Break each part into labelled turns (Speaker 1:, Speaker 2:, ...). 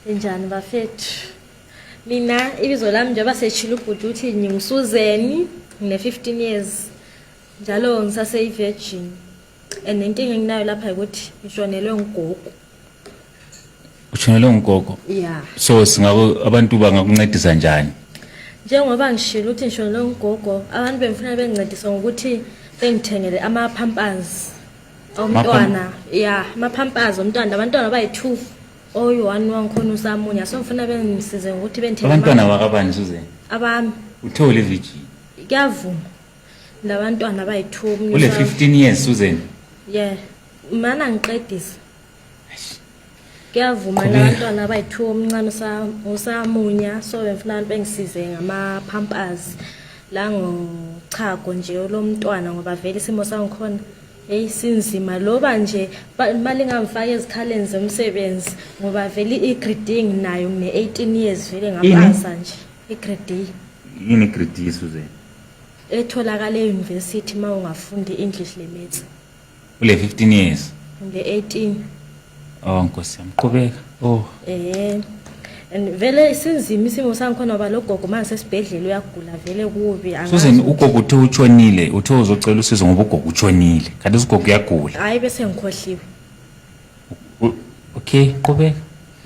Speaker 1: Njani bafethu? Mina ibizo lami njengoba seshilo ubhuti uthi ngingusuzeni ngine-15 years. Njalo ngisase-virgin. And inkinga enginayo lapha ukuthi ngishonelwe ngugogo.
Speaker 2: Ushonelwe ngugogo?
Speaker 1: Yeah.
Speaker 2: So singako abantu bangakuncedisa njani?
Speaker 1: Njengoba ngishilo ukuthi ngishonelwe ngugogo, abantu bengifuna bengincedisa ngokuthi bengithengele ama-pampers omntwana. Yeah, ama-pampers omntwana. Abantwana bayi-2. Oyi-1 wangikhona usamunya. So ngifuna bengisize ngokuthi bengithengele
Speaker 2: abantwana bakabani Suzan?
Speaker 1: Abami.
Speaker 2: Uthole virgin?
Speaker 1: Kuyavuma. Labantwana bayi-2.
Speaker 2: Ule 15 years Suzan?
Speaker 1: Yeah. Mana ngiqedisa. Kuyavuma labantwana bayi-2 omncane usamunya. So ngifuna bengisize ngama-pampers la ngochago nje lomntwana ngoba vele isimo sangikhona sinzima loba nje imali ngangifaka ezikhaleni zemsebenzi ngoba vele i-grading nayo ngine-18 years vele ngapasa nje i-grade.
Speaker 2: Yini grade Suzan?
Speaker 1: Etholakala e-university ma ungafundi English limits.
Speaker 2: Ule 15 years?
Speaker 1: Nge-18.
Speaker 2: Oh Nkosi yami, qhubeka. Oh.
Speaker 1: And vele sinzima isimo sangikhona ngoba logogo manje sesibhedlela uyagula vele kubi.
Speaker 2: Suzan, ugogo uthe utshonile, uthe uzocela usizo ngoba ugogo utshonile. Kanti ugogo uyagula.
Speaker 1: Hayi bese ngikhohliwe.
Speaker 2: Okay, qhubeka.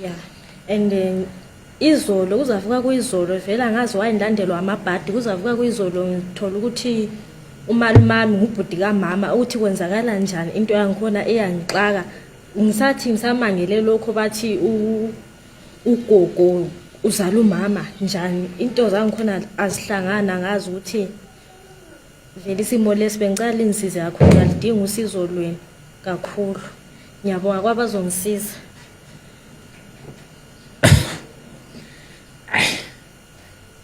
Speaker 1: Yeah. And izolo kuzavuka kuyizolo vele angazi wayendandelwa amabhadi kuzavuka kuyizolo ngithola ukuthi umalumami ngubhudi kamama uthi kwenzakala njani into yangikhona eyangixaka. Ngisathi ngisamangele lokho bathi ugogo uzala umama njani into zangikhona azihlangana ngazi ukuthi vele isimo lesi bengicela lingisize kakhulu ngidinga usizo lweni kakhulu. Ngiyabonga kwabazongisiza.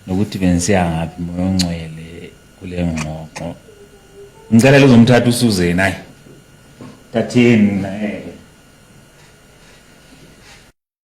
Speaker 2: Nokuthi benisiya ngapi moya ongcwele kule ngxoxo. Ngicela uzomthatha uSuzan hayi. Tatheni na